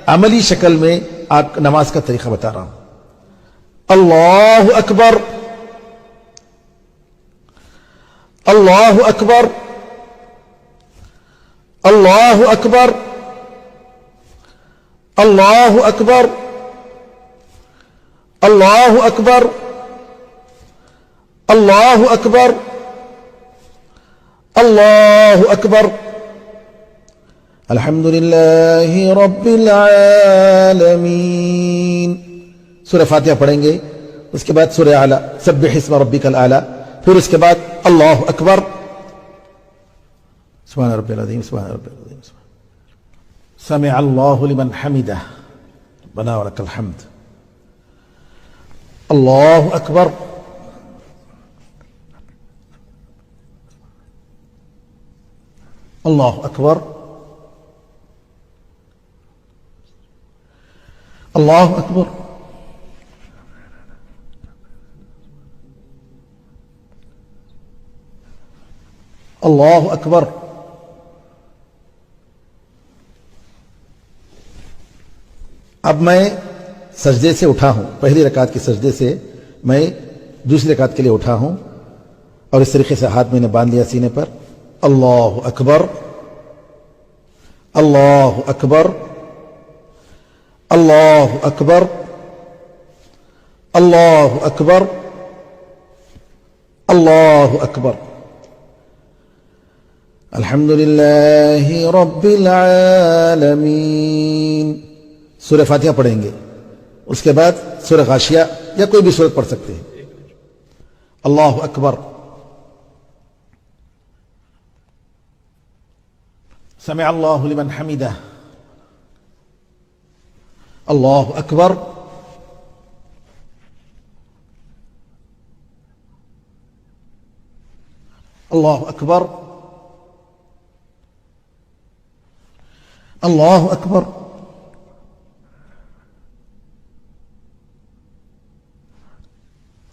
عملی شکل میں آپ نماز کا طریقہ بتا رہا ہوں. اللہ اکبر، اللہ اکبر، اللہ اکبر، اللہ اکبر، اللہ اکبر، اللہ اکبر، اللہ اکبر. الحمد للہ رب العالمین. سورہ فاتحہ پڑھیں گے، اس کے بعد سورہ اعلیٰ سبح اسم ربک الاعلیٰ، پھر اس کے بعد اللہ اکبر، سبحان ربی العظیم، سبحان ربی العظیم، سمع اللہ لمن حمدہ ربنا ولک الحمد. اللہ اکبر، اللہ اکبر، اللہ اکبر، اللہ اکبر. اب میں سجدے سے اٹھا ہوں، پہلی رکعت کے سجدے سے میں دوسری رکعت کے لیے اٹھا ہوں، اور اس طریقے سے ہاتھ میں نے باندھ لیا سینے پر. اللہ اکبر، اللہ اکبر، اللہ اکبر، اللہ اکبر، اللہ اکبر. الحمد للہ رب العالمین. سورہ فاتحہ پڑھیں گے، اس کے بعد سورہ غاشیہ یا کوئی بھی سورت پڑھ سکتے ہیں. اللہ اکبر. سمع اللہ لمن حمدہ. اللہ اکبر. اللہ اکبر. اللہ اکبر.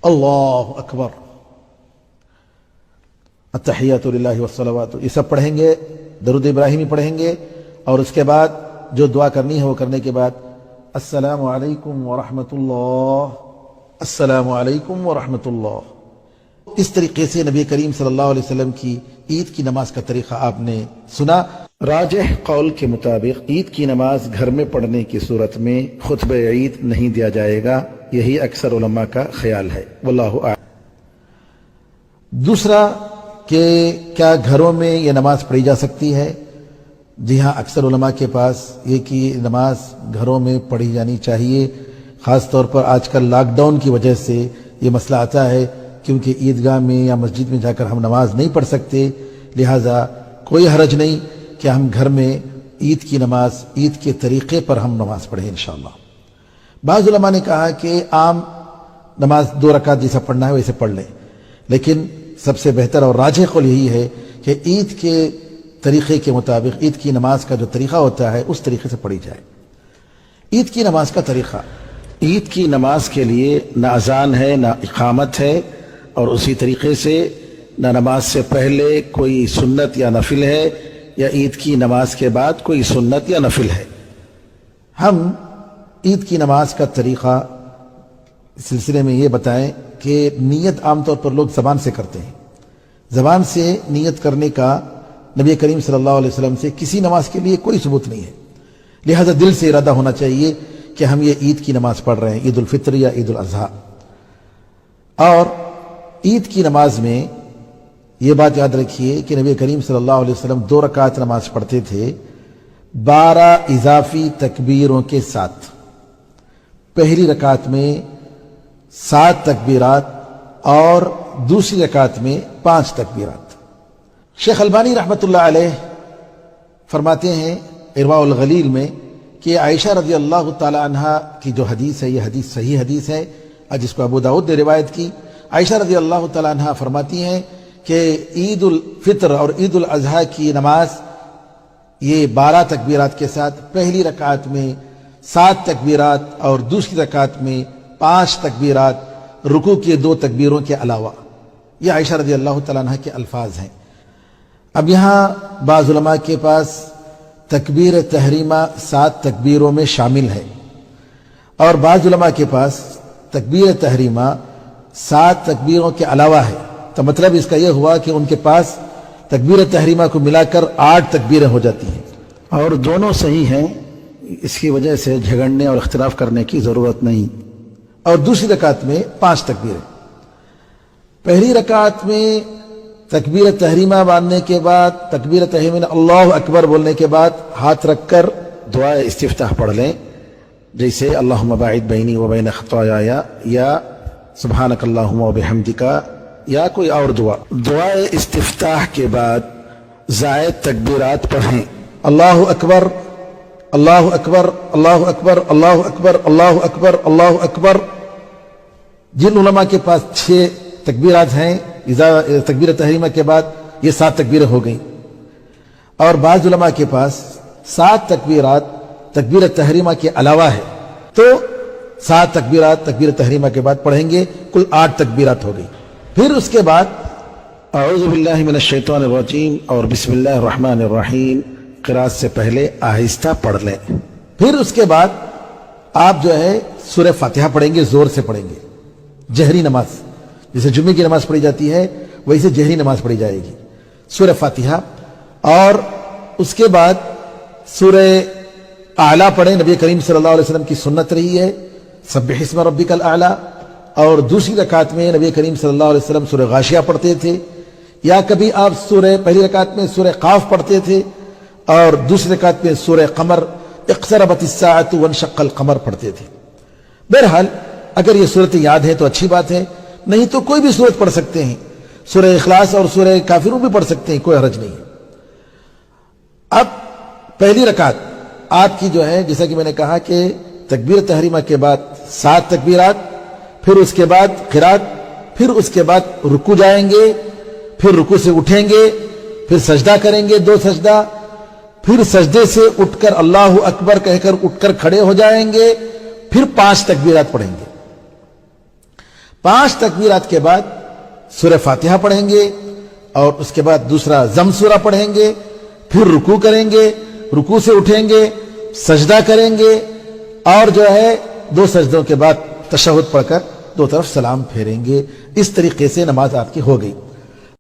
اللہ اکبر. التحیات للہ والصلوات، یہ سب پڑھیں گے، درود ابراہیمی پڑھیں گے، اور اس کے بعد جو دعا کرنی ہے وہ کرنے کے بعد السلام علیکم ورحمۃ اللہ، السلام علیکم ورحمۃ اللہ. اس طریقے سے نبی کریم صلی اللہ علیہ وسلم کی عید کی نماز کا طریقہ آپ نے سنا. راجح قول کے مطابق عید کی نماز گھر میں پڑھنے کی صورت میں خطبہ عید نہیں دیا جائے گا، یہی اکثر علماء کا خیال ہے، واللہ اعلم. دوسرا کہ کیا گھروں میں یہ نماز پڑھی جا سکتی ہے؟ جی ہاں، اکثر علماء کے پاس یہ کہ نماز گھروں میں پڑھی جانی چاہیے. خاص طور پر آج کل لاک ڈاؤن کی وجہ سے یہ مسئلہ آتا ہے، کیونکہ عیدگاہ میں یا مسجد میں جا کر ہم نماز نہیں پڑھ سکتے، لہٰذا کوئی حرج نہیں کہ ہم گھر میں عید کی نماز عید کے طریقے پر ہم نماز پڑھیں انشاءاللہ. بعض علماء نے کہا کہ عام نماز 2 رکعت جیسا پڑھنا ہے ویسے پڑھ لیں، لیکن سب سے بہتر اور راجح قول یہی ہے کہ عید کے طریقے کے مطابق عید کی نماز کا جو طریقہ ہوتا ہے اس طریقے سے پڑھی جائے. عید کی نماز کا طریقہ، عید کی نماز کے لیے نہ اذان ہے نہ اقامت ہے، اور اسی طریقے سے نہ نماز سے پہلے کوئی سنت یا نفل ہے، یا عید کی نماز کے بعد کوئی سنت یا نفل ہے. ہم عید کی نماز کا طریقہ اس سلسلے میں یہ بتائیں کہ نیت عام طور پر لوگ زبان سے کرتے ہیں. زبان سے نیت کرنے کا نبی کریم صلی اللہ علیہ وسلم سے کسی نماز کے لیے کوئی ثبوت نہیں ہے، لہذا دل سے ارادہ ہونا چاہیے کہ ہم یہ عید کی نماز پڑھ رہے ہیں، عید الفطر یا عید الاضحیٰ. اور عید کی نماز میں یہ بات یاد رکھیے کہ نبی کریم صلی اللہ علیہ وسلم 2 رکعت نماز پڑھتے تھے 12 اضافی تکبیروں کے ساتھ. پہلی رکعت میں 7 تکبیرات اور دوسری رکعت میں 5 تکبیرات. شیخ البانی رحمۃ اللہ علیہ فرماتے ہیں ارواء الغلیل میں کہ عائشہ رضی اللہ تعالی عنہا کی جو حدیث ہے یہ حدیث صحیح حدیث ہے، جس کو ابو داؤد نے روایت کی. عائشہ رضی اللہ تعالی عنہا فرماتی ہیں کہ عید الفطر اور عید الاضحیٰ کی نماز یہ 12 تکبیرات کے ساتھ پہلی رکعت میں 7 تکبیرات اور دوسری رکعت میں 5 تکبیرات رکوع کے 2 تکبیروں کے علاوہ. یہ عائشہ رضی اللہ تعالیٰ عنہ کے الفاظ ہیں. اب یہاں بعض علماء کے پاس تکبیر تحریمہ 7 تکبیروں میں شامل ہے، اور بعض علماء کے پاس تکبیر تحریمہ 7 تکبیروں کے علاوہ ہے۔ تو مطلب اس کا یہ ہوا کہ ان کے پاس تکبیر تحریمہ کو ملا کر 8 تکبیریں ہو جاتی ہیں، اور دونوں صحیح ہیں، اس کی وجہ سے جھگڑنے اور اختلاف کرنے کی ضرورت نہیں۔ اور دوسری رکعت میں 5 تکبیریں۔ پہلی رکعت میں تکبیر تحریمہ باندھنے کے بعد، تکبیر تحریمہ میں اللہ اکبر بولنے کے بعد ہاتھ رکھ کر دعائے استفتاح پڑھ لیں، جیسے اللہم باعد بینی و بین خطایا یا سبحانک اللہم و بحمدک یا کوئی اور دعائے استفتاح کے بعد زائد تکبیرات پڑھیں۔ اللہ اکبر، اللہ اکبر، اللہ اکبر، اللہ اکبر، اللہ اکبر، اللہ اکبر۔ جن علماء کے پاس 6 تکبیرات ہیں تکبیر تحریمہ کے بعد، یہ 7 تکبیریں ہو گئیں، اور بعض علماء کے پاس 7 تکبیرات تکبیر تحریمہ کے علاوہ ہے، تو 7 تکبیرات تکبیر تحریمہ کے بعد پڑھیں گے، کل 8 تکبیرات ہو گئی۔ پھر اس کے بعد اعوذ باللہ من الشیطان الرجیم اور بسم اللہ الرحمن الرحیم قرات سے پہلے آہستہ پڑھ لیں۔ پھر اس کے بعد آپ جو ہے سورہ فاتحہ پڑھیں گے، زور سے پڑھیں گے، جہری نماز، جیسے جمعے کی نماز پڑھی جاتی ہے ویسے جہری نماز پڑھی جائے گی، سورہ فاتحہ۔ اور اس کے بعد سورہ اعلیٰ پڑھیں، نبی کریم صلی اللہ علیہ وسلم کی سنت رہی ہے سبح اسم ربک الاعلیٰ۔ اور دوسری رکعت میں نبی کریم صلی اللہ علیہ وسلم سورہ غاشیہ پڑھتے تھے، یا کبھی آپ پہلی رکعت میں سورہ قاف پڑھتے تھے، اور دوسری رکعت میں سورہ قمر اقتربت الساعۃ وانشق القمر پڑھتے تھے۔ بہرحال اگر یہ صورت یاد ہے تو اچھی بات ہے، نہیں تو کوئی بھی صورت پڑھ سکتے ہیں، سورہ اخلاص اور سورہ کافرون بھی پڑھ سکتے ہیں، کوئی حرج نہیں ہے۔ اب پہلی رکعت آپ کی جو ہے، جیسا کہ میں نے کہا کہ تکبیر تحریمہ کے بعد 7 تکبیرات، پھر اس کے بعد قرات، پھر اس کے بعد رکوع جائیں گے، پھر رکوع سے اٹھیں گے، پھر سجدہ کریں گے 2 سجدہ، پھر سجدے سے اٹھ کر اللہ اکبر کہہ کر اٹھ کر کھڑے ہو جائیں گے، پھر 5 تکبیرات پڑھیں گے۔ 5 تکبیرات کے بعد سورہ فاتحہ پڑھیں گے، اور اس کے بعد دوسرا ضم سورہ پڑھیں گے، پھر رکوع کریں گے، رکوع سے اٹھیں گے، سجدہ کریں گے، اور جو ہے 2 سجدوں کے بعد تشہد پڑھ کر 2 طرف سلام پھیریں گے۔ اس طریقے سے نماز آپ کی ہو گئی۔